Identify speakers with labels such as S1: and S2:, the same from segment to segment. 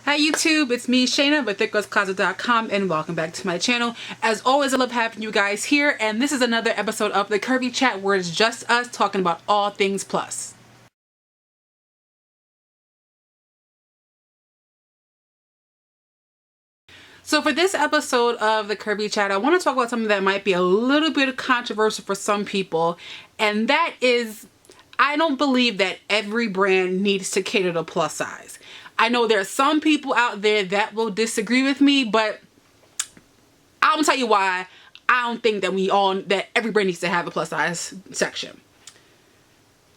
S1: Hi YouTube, it's me Shayna with thickgirlscloset.com and welcome back to my channel. As always, I love having you guys here, and this is another episode of the Curvy Chat where it's just us talking about all things plus. So for this episode of the Curvy Chat, I want to talk about something that might be a little bit controversial for some people, and that is, I don't believe that every brand needs to cater to plus size. I know there are some people out there that will disagree with me, but I'm gonna tell you why I don't think that every brand needs to have a plus size section.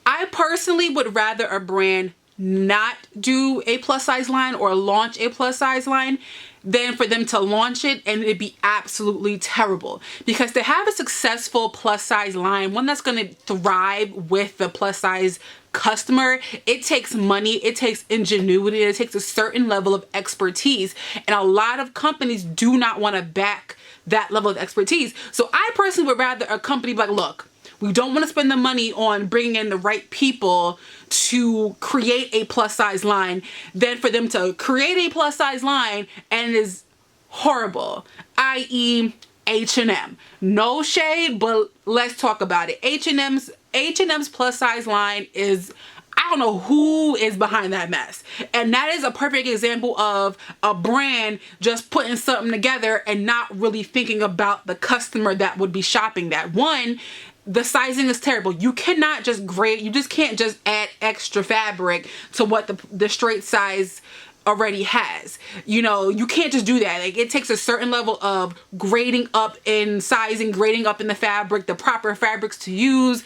S1: I personally would rather a brand not do a plus size line or launch a plus size line than for them to launch it and it'd be absolutely terrible. Because to have a successful plus size line, one that's going to thrive with the plus size customer, it takes money, it takes ingenuity, it takes a certain level of expertise, and a lot of companies do not want to back that level of expertise. So I personally would rather a company be like, look, we don't want to spend the money on bringing in the right people to create a plus size line than for them to create a plus size line and it is horrible, i.e. H&M. No shade, but let's talk about it. H&M's plus size line is, I don't know who is behind that mess. And that is a perfect example of a brand just putting something together and not really thinking about the customer that would be shopping that. One, the sizing is terrible. You cannot just grade, you just can't just add extra fabric to what the straight size already has. You know, you can't just do that. Like, it takes a certain level of grading up in sizing, grading up in the fabric, the proper fabrics to use,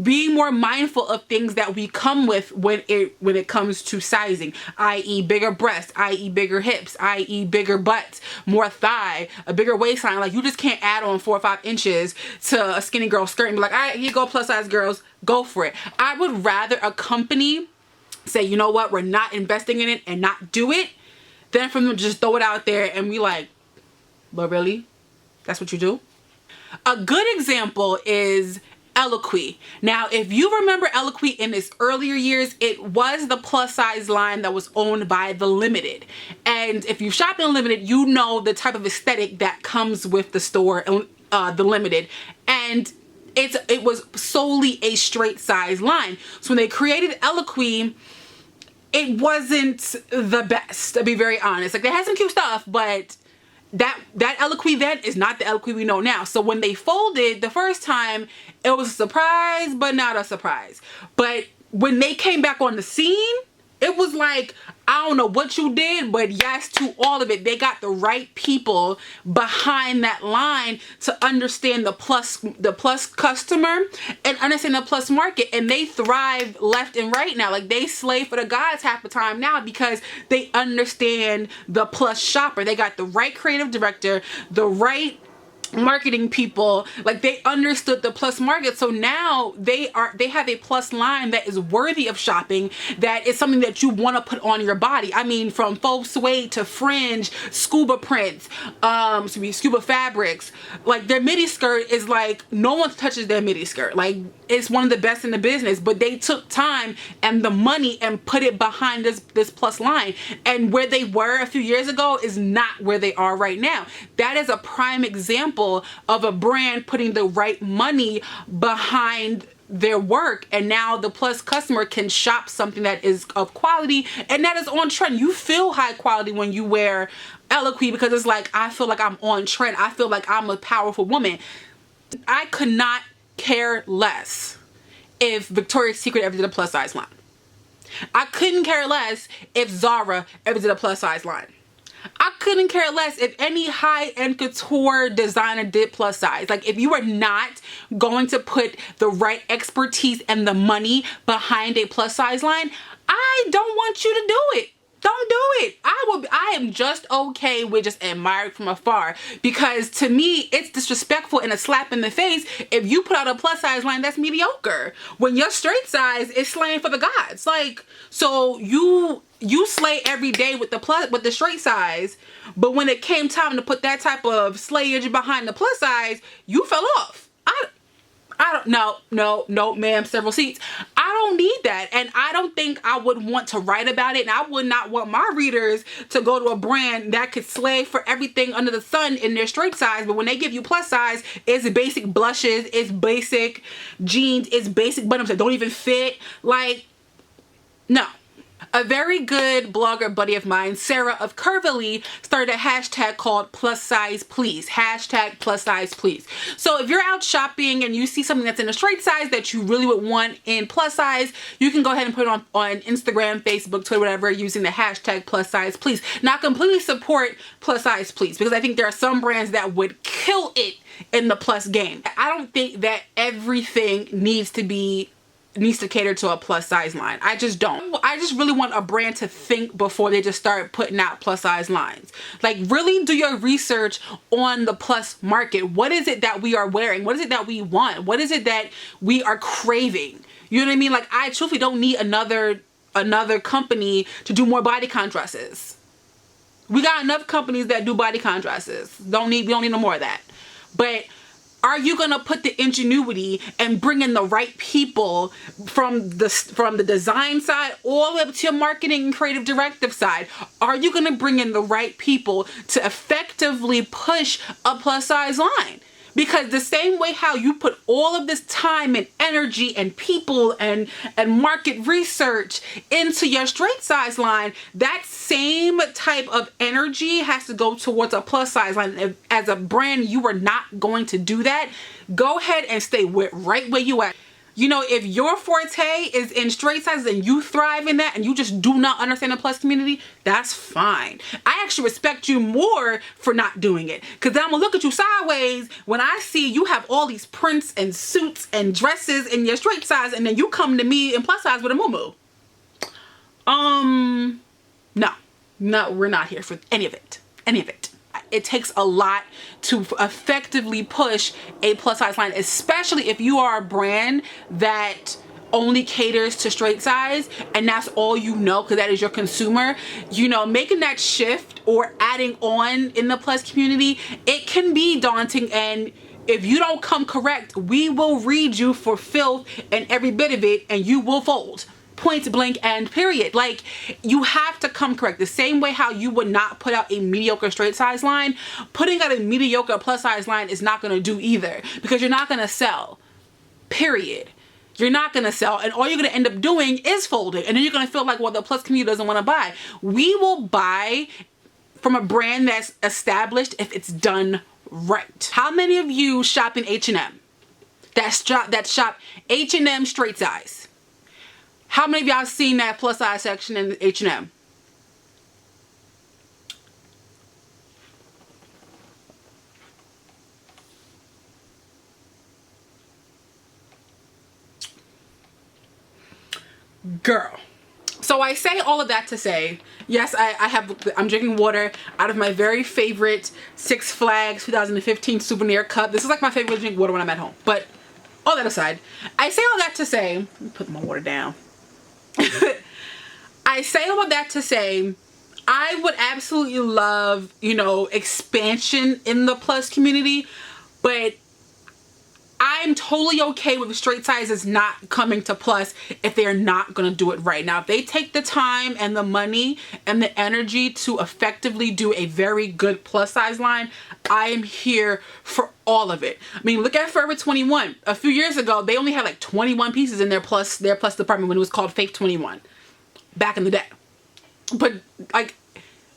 S1: being more mindful of things that we come with when it comes to sizing, i.e. bigger breasts, i.e. bigger hips, i.e. bigger butts, more thigh, a bigger waistline. Like, you just can't add on 4 or 5 inches to a skinny girl skirt and be like, all right, here you go, plus size girls, go for it. I would rather a company say, you know what, we're not investing in it and not do it, than for them to just throw it out there and be like, but really? That's what you do? A good example is Eloquii. Now, if you remember Eloquii in its earlier years, it was the plus size line that was owned by The Limited. And if you shop in Limited, you know the type of aesthetic that comes with the store, The Limited. And it was solely a straight size line. So when they created Eloquii, it wasn't the best, to be very honest. Like, they had some cute stuff, but that Eloquii then is not the Eloquii we know now. So when they folded the first time, it was a surprise, but not a surprise. But when they came back on the scene, it was like, I don't know what you did, but yes to all of it. They got the right people behind that line to understand the plus customer and understand the plus market, and they thrive left and right now. Like, they slay for the gods half the time now because they understand the plus shopper. They got the right creative director, the right marketing people. Like, they understood the plus market, so now they have a plus line that is worthy of shopping, that is something that you want to put on your body. I mean, from faux suede to fringe, scuba prints, scuba fabrics. Like, their midi skirt is like, no one touches their midi skirt. Like, it's one of the best in the business, but they took time and the money and put it behind this plus line, and where they were a few years ago is not where they are right now. That is a prime example of a brand putting the right money behind their work, and now the plus customer can shop something that is of quality and that is on trend. You feel high quality when you wear Eloquii because it's like, I feel like I'm on trend. I feel like I'm a powerful woman. I could not care less if Victoria's Secret ever did a plus size line. I couldn't care less if Zara ever did a plus size line. I couldn't care less if any high-end couture designer did plus size. Like, if you are not going to put the right expertise and the money behind a plus size line, I don't want you to do it. Don't do it. I am just okay with just admiring from afar, because to me it's disrespectful and a slap in the face if you put out a plus size line that's mediocre when your straight size is slaying for the gods. Like, so you slay every day with the straight size, but when it came time to put that type of slayage behind the plus size, you fell off. I don't, no, ma'am, several seats. I don't need that. And I don't think I would want to write about it. And I would not want my readers to go to a brand that could slay for everything under the sun in their straight size. But when they give you plus size, it's basic blushes, it's basic jeans, it's basic bottoms that don't even fit. Like, no. A very good blogger buddy of mine, Sarah of Curvy, started a hashtag called plus size please. Hashtag plus size please. So if you're out shopping and you see something that's in a straight size that you really would want in plus size, you can go ahead and put it on Instagram, Facebook, Twitter, whatever, using the hashtag plus size please. Now, I completely support plus size please, because I think there are some brands that would kill it in the plus game. I don't think that everything needs to cater to a plus size line. I just don't. I just really want a brand to think before they just start putting out plus size lines. Like, really do your research on the plus market. What is it that we are wearing? What is it that we want? What is it that we are craving? You know what I mean? Like, I truthfully don't need another company to do more body contrasts. We got enough companies that do body contrasts. We don't need no more of that. But are you gonna put the ingenuity and bring in the right people from the design side all the way up to your marketing and creative directive side? Are you gonna bring in the right people to effectively push a plus size line? Because the same way how you put all of this time and energy and people and market research into your straight size line, that same type of energy has to go towards a plus size line. If, as a brand, you are not going to do that, go ahead and stay right where you at. You know, if your forte is in straight sizes and you thrive in that and you just do not understand the plus community, that's fine. I actually respect you more for not doing it, because then I'm gonna look at you sideways when I see you have all these prints and suits and dresses in your straight size, and then you come to me in plus size with a muumuu. No, we're not here for any of it. It takes a lot to effectively push a plus size line, especially if you are a brand that only caters to straight size and that's all you know, because that is your consumer. You know, making that shift or adding on in the plus community, it can be daunting, and if you don't come correct, we will read you for filth and every bit of it, and you will fold. Point blank and period. Like, you have to come correct. The same way how you would not put out a mediocre straight size line, putting out a mediocre plus size line is not going to do either, because you're not going to sell. Period. You're not going to sell, and all you're going to end up doing is folding, and then you're going to feel like, well, the plus community doesn't want to buy. We will buy from a brand that's established if it's done right. How many of you shop in H&M? That shop H&M straight size? How many of y'all seen that plus size section in H&M? Girl. So I say all of that to say, yes, I'm drinking water out of my very favorite Six Flags 2015 souvenir cup. This is like my favorite to drink water when I'm at home. But all that aside, I say all that to say, let me put my water down. I say all of that to say, I would absolutely love, you know, expansion in the plus community, but I'm totally okay with the straight sizes not coming to plus if they're not going to do it right. Now, if they take the time and the money and the energy to effectively do a very good plus size line, I am here for all of it. I mean, look at Forever 21. A few years ago, they only had like 21 pieces in their plus department when it was called Fake 21 back in the day. But like,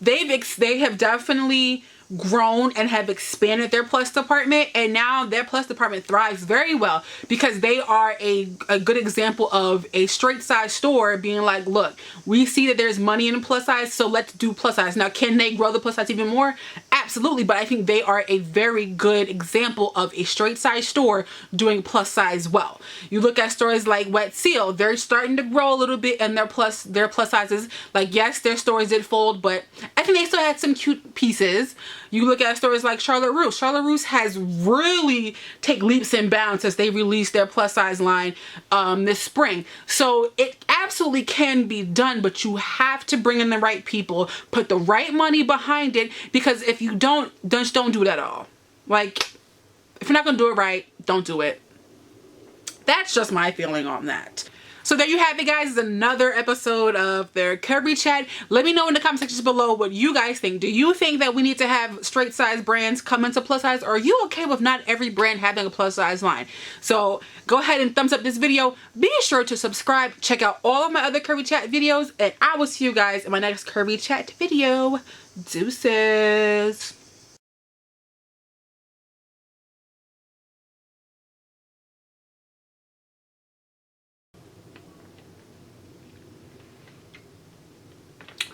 S1: they have definitely grown and have expanded their plus department, and now their plus department thrives very well because they are a good example of a straight size store being like, look, we see that there's money in plus size, so let's do plus size. Now, can they grow the plus size even more? Absolutely, but I think they are a very good example of a straight size store doing plus size well. You look at stores like Wet Seal, they're starting to grow a little bit in their plus sizes. Like, yes, their stores did fold, but I think they still had some cute pieces. You look at stores like Charlotte Russe. Charlotte Russe has really taken leaps and bounds since they released their plus size line this spring. So it absolutely can be done, but you have to bring in the right people, put the right money behind it, because if you don't, just don't do it at all. Like, if you're not gonna do it right, don't do it. That's just my feeling on that. So there you have it, guys. It's another episode of their Curvy Chat. Let me know in the comment sections below what you guys think. Do you think that we need to have straight size brands come into plus size, or are you okay with not every brand having a plus size line? So go ahead and thumbs up this video. Be sure to subscribe. Check out all of my other Curvy Chat videos, and I will see you guys in my next Curvy Chat video. Deuces.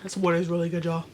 S1: This water is really good, y'all.